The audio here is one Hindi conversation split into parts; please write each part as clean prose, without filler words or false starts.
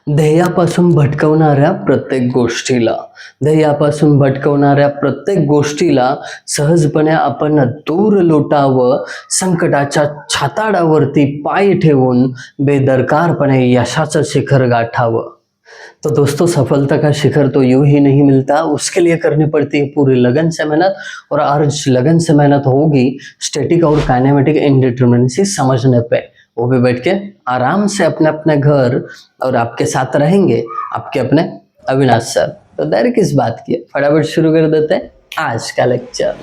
ध्येयापासून भटकवणाऱ्या प्रत्येक गोष्टीला ध्येयापासून भटकवणाऱ्या प्रत्येक गोष्टीला सहजपणे आपण दूर लोटावं, संकटाच्या छाताडावरती पाय ठेवून बेदरकारपणे यशाचं शिखर गाठावं. तो दोस्तों, सफलता का शिखर तो यूं ही नहीं मिलता, उसके लिए करनी पड़ती है पूरी लगन से मेहनत. और आज लगन से मेहनत होगी स्टैटिक और काइनेमेटिक इंडिटरमिनेंसी समझने पे. वो भी बैठ के आराम से अपने अपने घर, और आपके साथ रहेंगे आपके अपने अविनाश सर. तो देर किस बात की, फटाफट शुरू कर देते हैं आज का लेक्चर.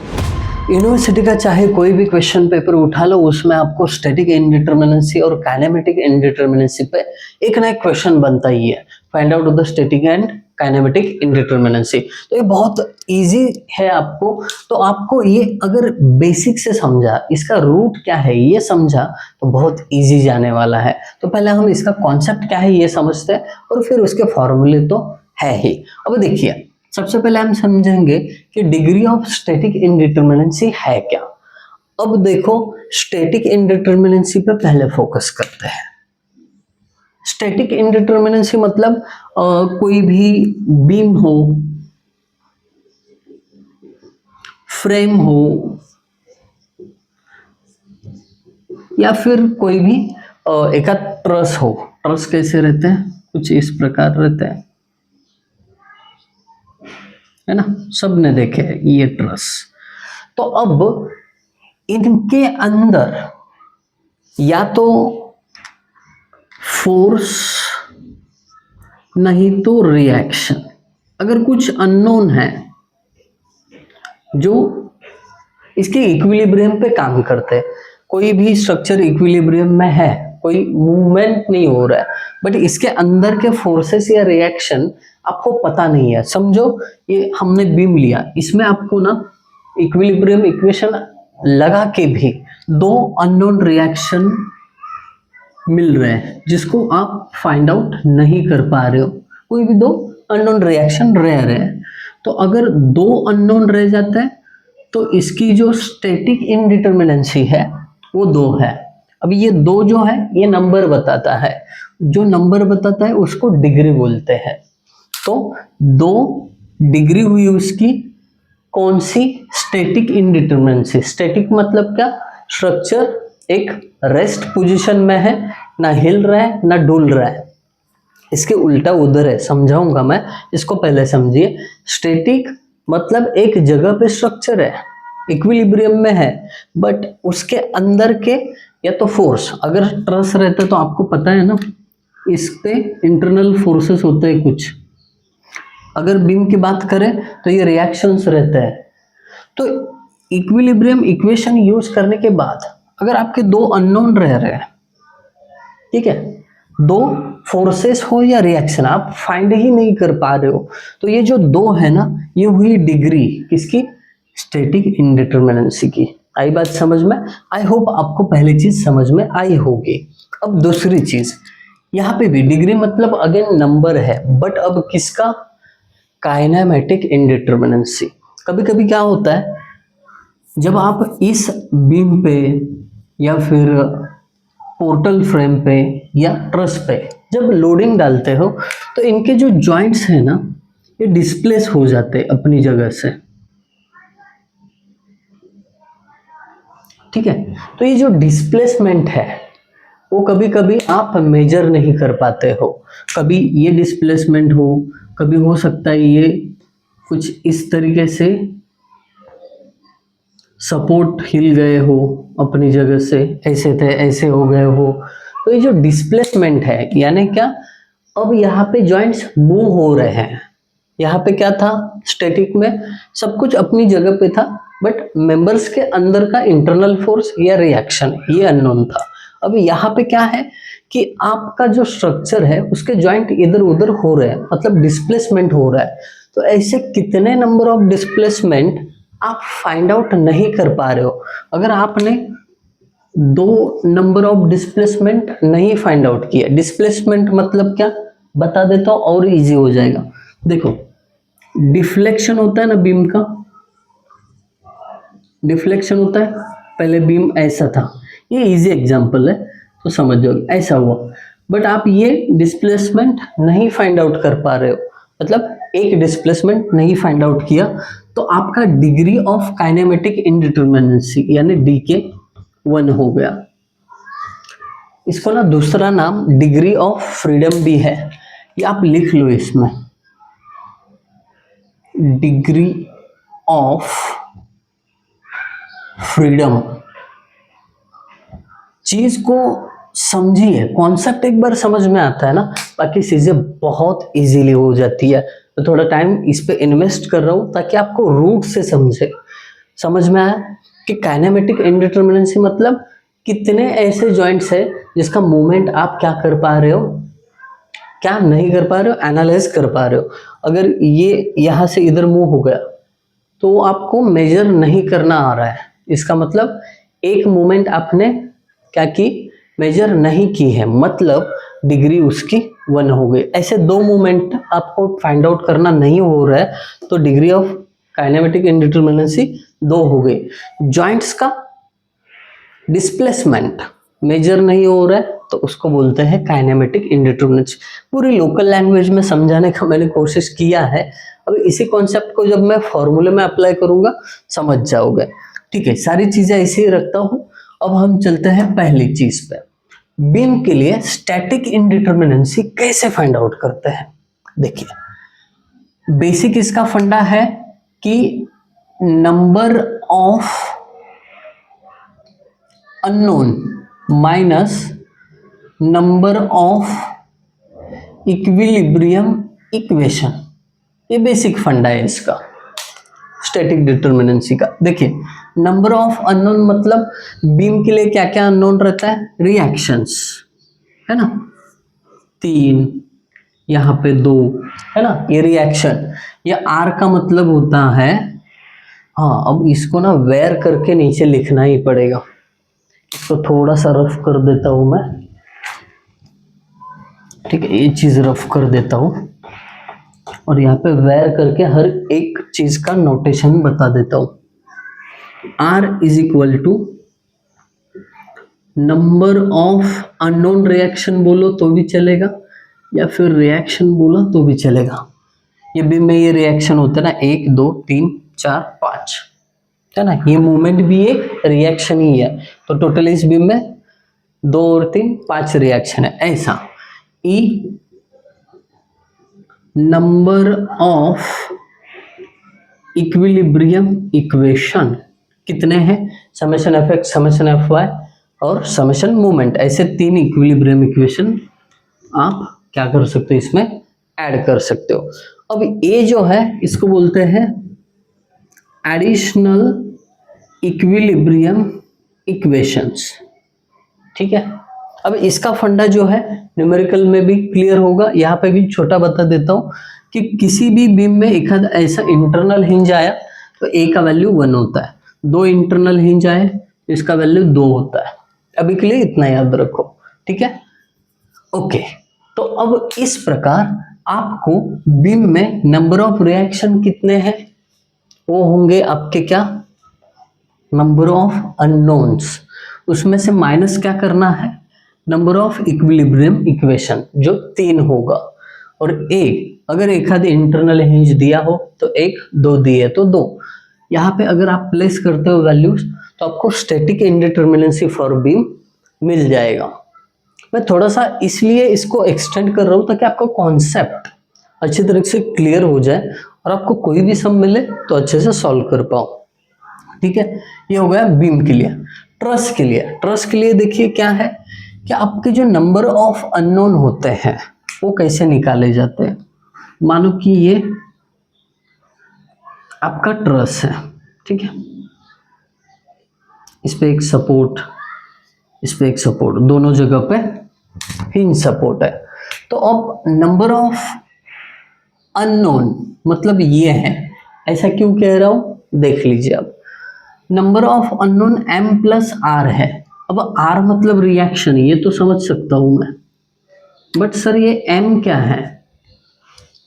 यूनिवर्सिटी का चाहे कोई भी क्वेश्चन पेपर उठा लो, उसमें आपको स्टैटिक इंडिटरमिनेंसी और काइनेमेटिक इंडिटरमिनेंसी पे एक ना एक क्वेश्चन बनता ही है. Find out the static and kinematic indeterminacy. तो ये बहुत इजी है आपको. तो आपको ये अगर बेसिक से समझा, इसका रूट क्या है ये समझा, तो बहुत इजी जाने वाला है. तो पहले हम इसका कॉन्सेप्ट क्या है ये समझते हैं, और फिर उसके फॉर्मूले तो है ही. अब देखिए, सबसे पहले हम समझेंगे कि डिग्री ऑफ स्टैटिक इंडिटरमिनेंसी है क्या. अब देखो, स्टैटिक इंडिटरमिनेंसी पे पहले फोकस करते हैं. स्टैटिक इंडिटरमिनेंसी मतलब कोई भी बीम हो, फ्रेम हो, या फिर कोई भी एक ट्रस हो. ट्रस कैसे रहते हैं, कुछ इस प्रकार रहते हैं, है ना, सबने देखे ये ट्रस. तो अब इनके अंदर या तो फोर्स नहीं तो रिएक्शन, अगर कुछ अननोन है जो इसके इक्विलिब्रियम पे काम करते हैं. कोई भी स्ट्रक्चर इक्विलिब्रियम में है, कोई मूवमेंट नहीं हो रहा है, बट इसके अंदर के फोर्सेस या रिएक्शन आपको पता नहीं है. समझो, ये हमने बीम लिया, इसमें आपको ना इक्विलिब्रियम इक्वेशन लगा के भी दो अननोन रिएक्शन मिल रहे हैं जिसको आप फाइंड आउट नहीं कर पा रहे हो. कोई भी दो अननोन रिएक्शन रह रहे हैं. तो अगर दो अननोन रह जाते हैं तो इसकी जो स्टैटिक इंडिटरमिनेंसी है वो 2 है. अब ये 2 जो है ये नंबर बताता है, जो नंबर बताता है उसको डिग्री बोलते हैं. तो 2 डिग्री हुई उसकी कौन सी, स्टैटिक इंडिटरमिनेंसी. स्टैटिक मतलब क्या, स्ट्रक्चर एक रेस्ट पोजीशन में है, ना हिल रहा है ना डुल रहा है. इसके उल्टा उधर है, समझाऊंगा मैं, इसको पहले समझिए. स्टैटिक मतलब एक जगह पे स्ट्रक्चर है, इक्विलिब्रियम में है, बट उसके अंदर के या तो फोर्स, अगर ट्रस रहता तो आपको पता है ना, इस पे इंटरनल फोर्सेस होते हैं कुछ. अगर बीम की बात करें तो ये रिएक्शंस रहते हैं. तो इक्विलिब्रियम इक्वेशन यूज करने के बाद अगर आपके 2 अननोन रह रहे हैं, ठीक है, 2 फोर्सेस हो या रिएक्शन आप फाइंड ही नहीं कर पा रहे हो, तो ये जो 2 है ना, ये हुई डिग्री किसकी, स्टैटिक इंडिटरमिनेंसी की. आई बात समझ में. आई होप आपको पहली चीज समझ में आई होगी. अब दूसरी चीज, यहाँ पे भी डिग्री मतलब अगेन नंबर है, बट अब किसका, काइनेमेटिक इंडिटरमिनेंसी. कभी कभी क्या होता है, जब आप इस बीम पे या फिर पोर्टल फ्रेम पे या ट्रस पे जब लोडिंग डालते हो, तो इनके जो जॉइंट्स हैं ना, ये डिस्प्लेस हो जाते अपनी जगह से. ठीक है, तो ये जो डिस्प्लेसमेंट है वो कभी कभी आप मेजर नहीं कर पाते हो. कभी ये डिस्प्लेसमेंट हो, कभी हो सकता है ये कुछ इस तरीके से सपोर्ट हिल गए हो अपनी जगह से, ऐसे थे ऐसे हो गए हो. तो ये जो डिस्प्लेसमेंट है, यानी क्या, अब यहाँ पे जॉइंट्स मूव हो रहे हैं. यहाँ पे क्या था, स्टैटिक में सब कुछ अपनी जगह पे था, बट मेंबर्स के अंदर का इंटरनल फोर्स या रिएक्शन ये अननोन था. अब यहाँ पे क्या है कि आपका जो स्ट्रक्चर है उसके जॉइंट इधर उधर हो रहे हैं, मतलब डिस्प्लेसमेंट हो रहा है. तो ऐसे कितने नंबर ऑफ डिस्प्लेसमेंट आप फाइंड आउट नहीं कर पा रहे हो. अगर आपने 2 नंबर ऑफ डिस्प्लेसमेंट नहीं फाइंड आउट किया, डिस्प्लेसमेंट मतलब क्या बता देता हूँ और इजी हो जाएगा. देखो, डिफ्लेक्शन होता है ना बीम का, डिफ्लेक्शन होता है, पहले बीम ऐसा था, ये इजी एग्जांपल है तो समझ जाओगे. ऐसा हुआ, बट आप ये डिस्प्लेसमेंट नहीं फाइंड आउट कर पा रहे हो, मतलब एक डिस्प्लेसमेंट नहीं फाइंड आउट किया, तो आपका डिग्री ऑफ काइनेमेटिक इंडिटरमिनेंसी यानी डी के 1 हो गया। इसको ना दूसरा नाम डिग्री ऑफ फ्रीडम भी है, ये आप लिख लो इसमें, डिग्री ऑफ फ्रीडम। चीज को समझिए, कॉन्सेप्ट एक बार समझ में आता है ना, बाकी चीजें बहुत इजीली हो जाती है। तो थोड़ा टाइम इस पे इन्वेस्ट कर रहा हूं ताकि आपको रूट से समझ में आए कि काइनेमेटिक इंडिटरमिनेंसी मतलब कितने ऐसे जॉइंट्स है जिसका मूवमेंट आप क्या कर पा रहे हो, क्या नहीं कर पा रहे हो, एनालाइज कर पा रहे हो। अगर ये यहां से इधर मूव हो गया तो आपको मेजर नहीं करना आ रहा है, इसका मतलब एक मूवमेंट आपने क्या की, मेजर नहीं की है, मतलब डिग्री उसकी 1 हो गई। ऐसे 2 मूवमेंट आपको फाइंड आउट करना नहीं हो रहा है तो डिग्री ऑफ काइनेमेटिक इंडिटरमिनेंसी 2 हो गई। जॉइंट्स का डिस्प्लेसमेंट मेजर नहीं हो रहा है तो उसको बोलते हैं काइनेमेटिक इंडिटरमिनेंसी। पूरी लोकल लैंग्वेज में समझाने का मैंने कोशिश किया है। अब इसी कॉन्सेप्ट को जब मैं फॉर्मूले में अप्लाई करूंगा समझ जाओगे। ठीक है, सारी चीजें ऐसे ही रखता हूं। अब हम चलते हैं पहली चीज पे, बीम के लिए स्टैटिक इंडिटरमिनेंसी कैसे फाइंड आउट करते हैं। देखिए, बेसिक इसका फंडा है कि number of unknown minus number of equilibrium equation, ये बेसिक फंडा है इसका स्टैटिक डिटरमिनेंसी का। देखिए, नंबर ऑफ अननोन मतलब बीम के लिए क्या क्या अननोन रहता है, रिएक्शंस है ना, 3 यहाँ पे 2 है ना, ये रिएक्शन। ये आर का मतलब होता है, हाँ अब इसको ना वेयर करके नीचे लिखना ही पड़ेगा, इसको थोड़ा सा रफ कर देता हूं मैं। ठीक है, ये चीज रफ कर देता हूं और यहाँ पे वेयर करके हर एक चीज का नोटेशन बता देता हूं। R is equal to number of unknown reaction बोलो तो भी चलेगा, या फिर रिएक्शन बोला तो भी चलेगा। ये बीम में ये रिएक्शन होता है ना, 1 2 3 4 5 है ना, ये मूवमेंट भी एक रिएक्शन ही है। तो टोटल इस बीम में 2 और 3 5 रिएक्शन है। ऐसा E number of equilibrium equation कितने हैं, summation F x, summation F y और समेशन मूवमेंट, ऐसे 3 इक्विलिब्रियम इक्वेशन आप क्या कर सकते हो, इसमें ऐड कर सकते हो। अब ये जो है इसको बोलते हैं एडिशनल इक्विलिब्रियम इक्वेशंस। ठीक है, अब इसका फंडा जो है न्यूमेरिकल में भी क्लियर होगा, यहाँ पे भी छोटा बता देता हूँ कि किसी भी बीम में एक आध ऐसा इंटरनल हिंज आया तो ए का वैल्यू 1 होता है, 2 इंटरनल हिंज आए तो इसका वैल्यू 2 होता है। अभी के लिए इतना याद रखो, ठीक है, ओके। तो अब इस प्रकार आपको बीम में नंबर ऑफ रिएक्शन कितने हैं, वो होंगे आपके क्या, नंबर ऑफ अननोन्स, उसमें से माइनस क्या करना है, नंबर ऑफ इक्विलिब्रियम इक्वेशन जो 3 होगा, और एक अगर एक आध इंटरनल हिंज दिया हो तो 1, 2 दिए तो 2। यहाँ पे अगर आप प्लेस करते हो वैल्यूज तो आपको स्टैटिक इंडिटरमिनेंसी फॉर बीम मिल जाएगा। मैं थोड़ा सा इसलिए इसको एक्सटेंड कर रहा हूँ ताकि आपका कॉन्सेप्ट अच्छी तरह से क्लियर हो जाए और आपको कोई भी सम मिले तो अच्छे से सॉल्व कर पाओ। ठीक है, ये हो गया बीम के लिए। ट्रस के लिए, ट्रस के लिए देखिए क्या है कि आपके जो नंबर ऑफ अननोन होते हैं वो कैसे निकाले जाते हैं। मानो कि ये आपका ट्रस है, ठीक है, इस पे एक सपोर्ट, इस पे एक सपोर्ट, दोनों जगह पे हिंज सपोर्ट है। तो अब नंबर ऑफ अननोन मतलब ये है, ऐसा क्यों कह रहा हूं देख लीजिए। अब number of unknown m plus r है। अब r मतलब रिएक्शन, ये तो समझ सकता हूं मैं, बट सर ये m क्या है,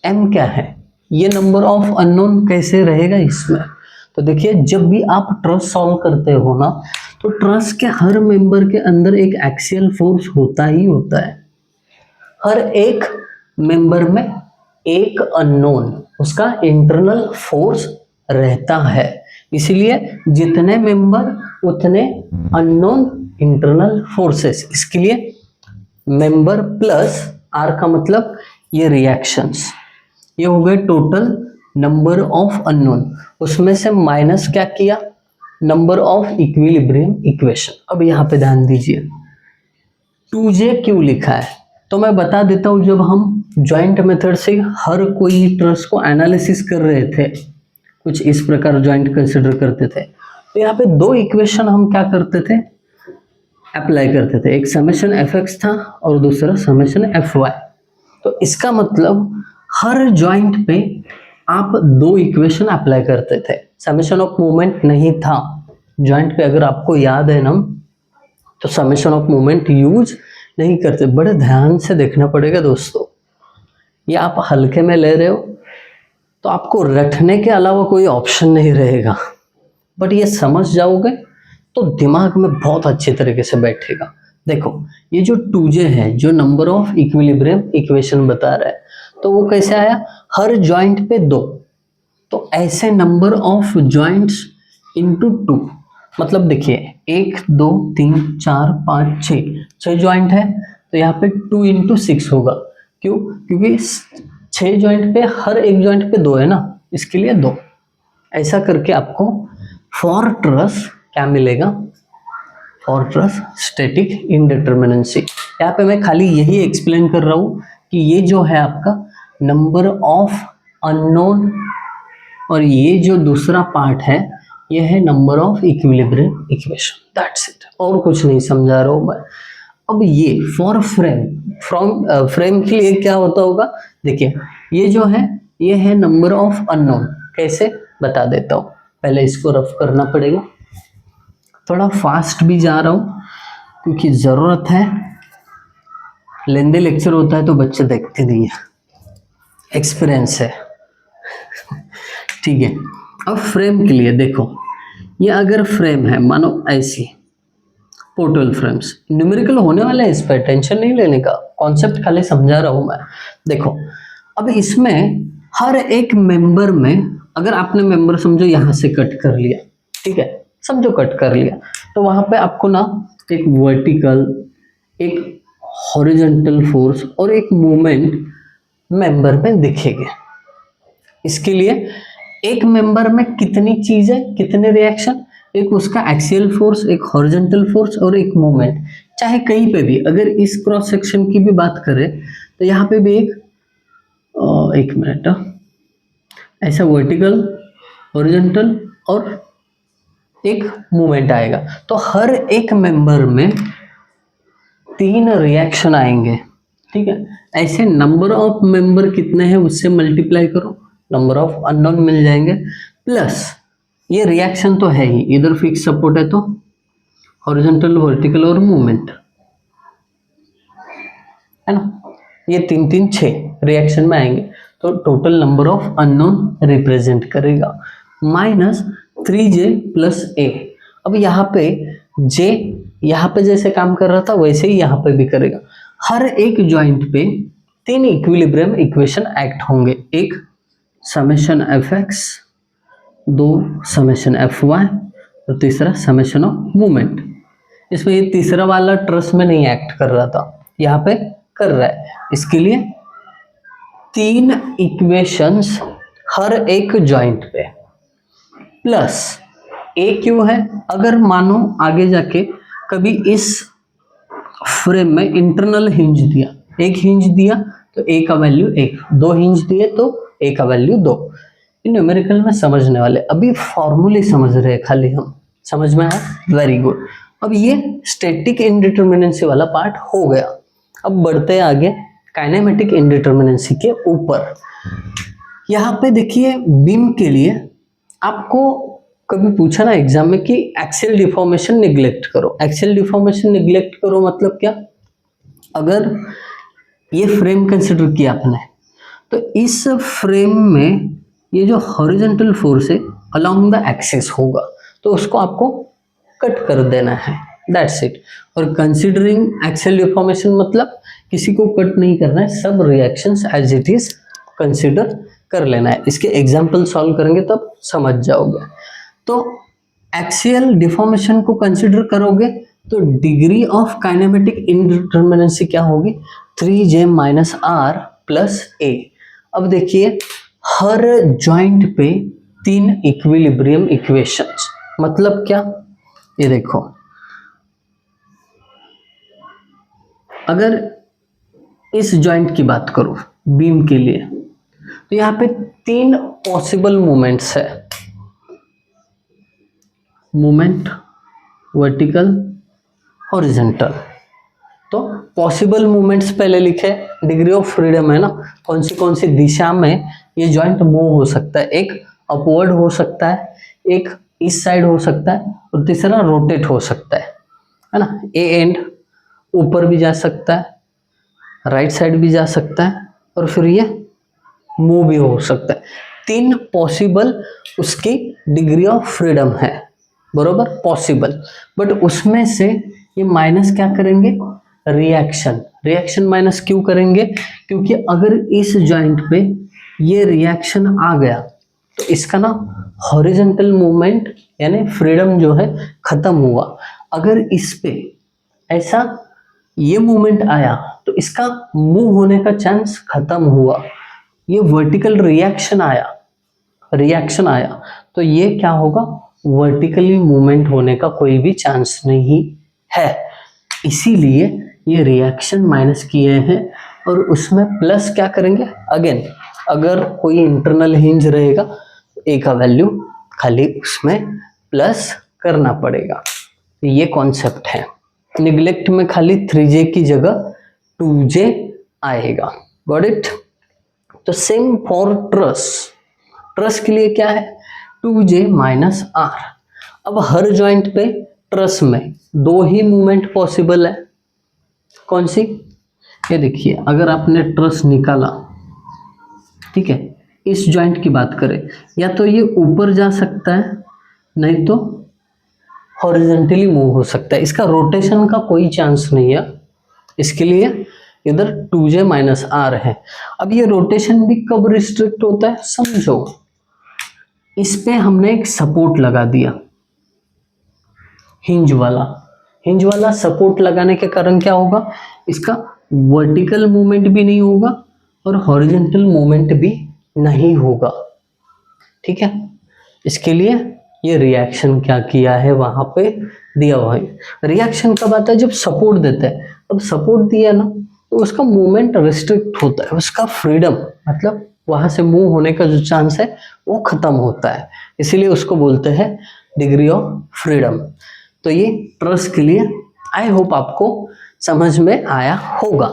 m क्या है, ये नंबर ऑफ अननोन कैसे रहेगा इसमें। तो देखिए, जब भी आप ट्रस सॉल्व करते हो ना तो ट्रस के हर मेंबर के अंदर एक एक्सियल फोर्स होता ही होता है। हर एक मेंबर में एक अननोन उसका इंटरनल फोर्स रहता है, इसलिए जितने मेंबर उतने अननोन इंटरनल फोर्सेस। इसके लिए मेंबर प्लस आर का मतलब ये रिएक्शंस, ये हो गए टोटल नंबर ऑफ अननोन, उसमें से माइनस क्या किया, नंबर ऑफ इक्विलिब्रियम इक्वेशन। अब यहाँ पे ध्यान दीजिए 2J क्यों लिखा है, तो मैं बता देता हूँ। जब हम जॉइंट मेथड से हर कोई ट्रस को एनालिसिस कर रहे थे, कुछ इस प्रकार जॉइंट कंसिडर करते थे, तो यहाँ पे दो इक्वेशन हम क्या करते थे, अप्लाई करते थे। एक समेशन एफ एक्स था और दूसरा समेशन एफ वाई। तो इसका मतलब हर जॉइंट पे आप दो इक्वेशन अप्लाई करते थे। समेशन ऑफ मोमेंट नहीं था जॉइंट पे, अगर आपको याद है ना, तो समेशन ऑफ मोमेंट यूज नहीं करते। बड़े ध्यान से देखना पड़ेगा दोस्तों, ये आप हल्के में ले रहे हो तो आपको रटने के अलावा कोई ऑप्शन नहीं रहेगा, बट ये समझ जाओगे तो दिमाग में बहुत अच्छे तरीके से बैठेगा। देखो ये जो 2J है, जो नंबर ऑफ इक्विलिब्रियम इक्वेशन बता रहा है, तो वो कैसे आया, हर जॉइंट पे दो, तो ऐसे नंबर ऑफ जॉइंट्स इंटू 2, मतलब देखिए 1 2 3 4 5 6 जॉइंट है, तो यहाँ पे 2 इंटू 6 होगा। क्यों, क्योंकि 6 जॉइंट पे हर एक जॉइंट पे दो है ना, इसके लिए 2। ऐसा करके आपको फॉर ट्रस क्या मिलेगा, फॉर ट्रस स्टैटिक इंडिटरमिनेंसी। यहाँ पे मैं खाली यही एक्सप्लेन कर रहा हूँ कि ये जो है आपका नंबर ऑफ अननोन, और ये जो दूसरा पार्ट है ये है number of equilibrium equation, that's it, और कुछ नहीं समझा रहा हूँ मैं। अब ये फॉर फ्रेम के लिए क्या होता होगा, देखिए ये जो है ये है नंबर ऑफ अननोन। कैसे बता देता हूँ, पहले इसको रफ करना पड़ेगा, थोड़ा फास्ट भी जा रहा हूँ क्योंकि ज़रूरत है, लेंदी लेक्चर होता है तो बच्चे देखते नहीं है, एक्सपीरियंस है। ठीक है, अब फ्रेम के लिए देखो, ये अगर फ्रेम है मानो ऐसी पोर्टल फ्रेम्स, न्यूमेरिकल होने वाला है, इस पर टेंशन नहीं लेने का, कॉन्सेप्ट खाली समझा रहा हूँ मैं। देखो अब इसमें हर एक मेंबर में, अगर आपने मेंबर समझो यहाँ से कट कर लिया, ठीक है, समझो कट कर लिया, तो वहाँ पे आपको ना एक वर्टिकल, एक हॉरिजॉन्टल फोर्स और एक मूवमेंट मेंबर में दिखेंगे। इसके लिए एक मेंबर में कितनी चीजें, कितने रिएक्शन, एक उसका एक्सियल फोर्स, एक हॉरिजॉन्टल फोर्स और एक मूवमेंट, चाहे कहीं पे भी। अगर इस क्रॉस सेक्शन की भी बात करें तो यहाँ पे भी एक मिनट, ऐसा वर्टिकल, हॉरिजॉन्टल और एक मूवमेंट आएगा, तो हर एक मेंबर में 3 रिएक्शन आएंगे, ठीक है। ऐसे नंबर ऑफ मेंबर कितने हैं उससे मल्टीप्लाई करो, नंबर ऑफ अननोन मिल जाएंगे, प्लस ये रिएक्शन तो है ही, इधर फिक्स सपोर्ट है तो हॉरिजॉन्टल, वर्टिकल और मूवमेंट है ना, ये 3 3 6 रिएक्शन में आएंगे, तो total number of unknown represent करेगा, माइनस 3J प्लस A। अब यहाँ पे J यहाँ पे जैसे काम कर रहा था वैसे ही यहाँ पे भी करेगा। हर एक जॉइंट पे 3 इक्विलिब्रियम इक्वेशन एक्ट होंगे, एक summation F x, 2 summation F y और तीसरा समेशन ऑफ मूवमेंट। इसमें ये तीसरा वाला ट्रस में नहीं एक्ट कर रहा था, यहाँ पे कर रहा है। इसके लिए 3 इक्वेशंस हर एक जॉइंट पे, प्लस A क्यों है, अगर मानो आगे जाके कभी इस फ्रेम में इंटरनल हिंज दिया, एक हिंज दिया तो A का वैल्यू 1, 2 हिंज दिए तो A का वैल्यू 2। न्यूमेरिकल में समझने वाले, अभी फॉर्मूले समझ रहे हैं खाली हम, समझ में आया, वेरी गुड। अब ये स्टैटिक इंडिटरमिनेंसी वाला पार्ट हो गया। अब बढ़ते हैं आगे काइनेमेटिक इंडिटरमिनेंसी के ऊपर। यहाँ पे देखिए बीम के लिए आपको कभी पूछा ना एग्जाम में कि एक्सियल डिफॉर्मेशन निग्लेक्ट करो। एक्सियल डिफॉर्मेशन निग्लेक्ट करो मतलब क्या, अगर ये फ्रेम कंसिडर किया आपने, तो इस फ्रेम में ये जो हॉरिजॉन्टल फोर्स है अलोंग द एक्सिस होगा, तो उसको आपको कट कर देना है, दैट्स इट। और कंसिडरिंग एक्सियल डिफॉर्मेशन मतलब किसी को कट नहीं करना है, सब reactions as it is consider कर लेना है। इसके एग्जाम्पल सॉल्व करेंगे तब समझ जाओगे। तो एक्सियल डिफॉर्मेशन को कंसिडर करोगे तो डिग्री ऑफ काइनेमेटिक इनडिटर्मिनेंसी क्या होगी, 3j माइनस आर प्लस ए। अब देखिए हर जॉइंट पे 3 इक्विलिब्रियम इक्वेशंस, मतलब क्या, ये देखो अगर इस जॉइंट की बात करूं बीम के लिए तो यहाँ पे 3 पॉसिबल मोमेंट्स है, मोमेंट वर्टिकल हॉरिजॉन्टल। तो पॉसिबल मोमेंट्स पहले लिखे, डिग्री ऑफ फ्रीडम है ना, कौन सी दिशा में ये जॉइंट मूव हो सकता है, एक अपवर्ड हो सकता है, एक इस साइड हो सकता है और तीसरा रोटेट हो सकता है ना। ए एंड ऊपर भी जा सकता है, राइट साइड भी जा सकता है और फिर ये मूव भी हो सकता है। 3 पॉसिबल उसकी डिग्री ऑफ फ्रीडम है, बरोबर, पॉसिबल। बट उसमें से ये माइनस क्या करेंगे, रिएक्शन माइनस क्यों करेंगे, क्योंकि अगर इस जॉइंट पे ये रिएक्शन आ गया तो इसका ना हॉरिजॉन्टल मूवमेंट यानी फ्रीडम जो है खत्म हुआ। अगर इस पे ऐसा ये मूवमेंट आया तो इसका मूव होने का चांस खत्म हुआ। ये वर्टिकल रिएक्शन आया तो ये क्या होगा, वर्टिकली मूवमेंट होने का कोई भी चांस नहीं है। इसीलिए ये रिएक्शन माइनस किए हैं और उसमें प्लस क्या करेंगे, अगेन अगर कोई इंटरनल हिंज रहेगा ए का वैल्यू खाली उसमें प्लस करना पड़ेगा। ये कॉन्सेप्ट है। निग्लेक्ट में खाली 3j की जगह 2j आएगा, गॉट इट। तो सेम फॉर ट्रस के लिए क्या है, 2j माइनस आर। अब हर जॉइंट पे ट्रस में 2 ही मूवमेंट पॉसिबल है, कौन सी, ये देखिए अगर आपने ट्रस निकाला, ठीक है, इस जॉइंट की बात करें, या तो ये ऊपर जा सकता है नहीं तो हॉरिजॉन्टली मूव हो सकता है, इसका रोटेशन का कोई चांस नहीं है। इसके लिए इधर 2j माइनस आर है। अब ये रोटेशन भी कब रिस्ट्रिक्ट होता है, समझो, इस पे हमने एक सपोर्ट लगा दिया, हिंज वाला सपोर्ट लगाने के कारण क्या होगा, इसका वर्टिकल मूवमेंट भी नहीं होगा और हॉरिजॉन्टल मूवमेंट भी नहीं होगा, ठीक है। इसके लिए ये रिएक्शन क्या किया है वहां पे दिया हुआ है। रिएक्शन कब आता है, जब सपोर्ट देता है। अब सपोर्ट दिया ना तो उसका मूवमेंट रिस्ट्रिक्ट होता है, उसका फ्रीडम मतलब वहां से मूव होने का जो चांस है वो खत्म होता है, इसीलिए उसको बोलते हैं डिग्री ऑफ फ्रीडम। तो ये ट्रस के लिए आई होप आपको समझ में आया होगा।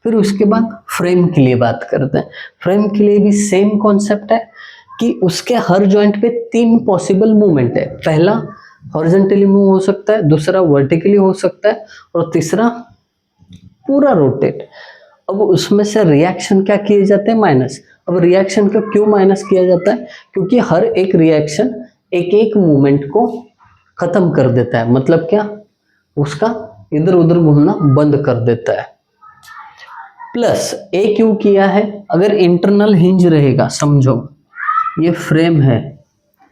फिर उसके बाद फ्रेम के लिए बात करते हैं। फ्रेम के लिए भी सेम कॉन्सेप्ट है कि उसके हर जॉइंट पे 3 पॉसिबल मूवमेंट है। पहला हॉरिजॉन्टली मूव हो सकता है, दूसरा वर्टिकली हो सकता है और तीसरा पूरा रोटेट। अब उसमें से रिएक्शन क्या किए जाते हैं, माइनस। अब रिएक्शन को क्यों माइनस किया जाता है, क्योंकि हर एक रिएक्शन एक मूवमेंट को खत्म कर देता है, मतलब क्या, उसका इधर उधर घूमना बंद कर देता है। प्लस ए क्यों किया है, अगर इंटरनल हिंज रहेगा, समझो ये फ्रेम है,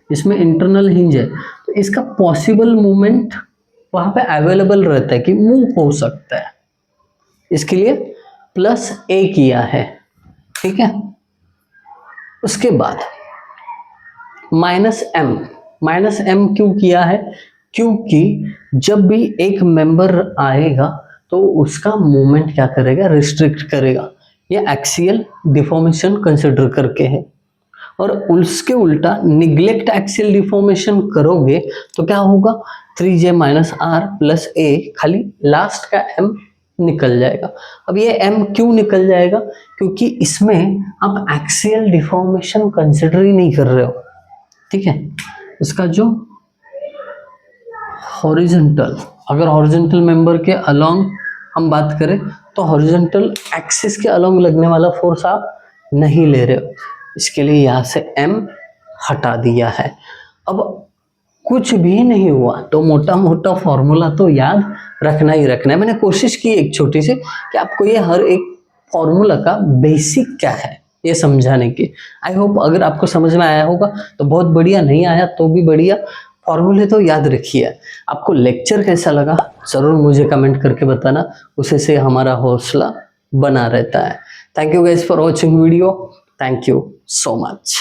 इसमें इंटरनल हिंज है तो इसका पॉसिबल मूवमेंट वहां पे अवेलेबल रहता है कि मूव हो सकता है, इसके लिए प्लस ए किया है, ठीक है। उसके बाद माइनस एम क्यों किया है, क्योंकि जब भी एक मेंबर आएगा तो उसका मूवमेंट क्या करेगा, रिस्ट्रिक्ट करेगा। ये एक्सियल डिफॉर्मेशन कंसिडर करके है। और उसके उल्टा निग्लेक्ट एक्सियल डिफॉर्मेशन करोगे तो क्या होगा, 3j माइनस आर प्लस ए, खाली लास्ट का m निकल जाएगा। अब ये m क्यों निकल जाएगा, क्योंकि इसमें आप एक्सियल डिफॉर्मेशन कंसिडर ही नहीं कर रहे हो, ठीक है। इसका जो हॉरिजॉन्टल, अगर हॉरिजॉन्टल मेंबर के अलोंग हम बात करें तो हॉरिजॉन्टल एक्सिस के अलोंग लगने वाला फोर्स आप नहीं ले रहे हो, इसके लिए यहाँ से m हटा दिया है। अब कुछ भी नहीं हुआ तो मोटा मोटा फॉर्मूला तो याद रखना ही रखना है। मैंने कोशिश की एक छोटी सी कि आपको ये हर एक फॉर्मूला का बेसिक क्या है ये समझाने की। आई होप अगर आपको समझ में आया होगा तो बहुत बढ़िया, नहीं आया तो भी बढ़िया, फॉर्मूले तो याद रखिए। आपको लेक्चर कैसा लगा ज़रूर मुझे कमेंट करके बताना, उसी से हमारा हौसला बना रहता है। Thank you guys for watching video, thank you so much.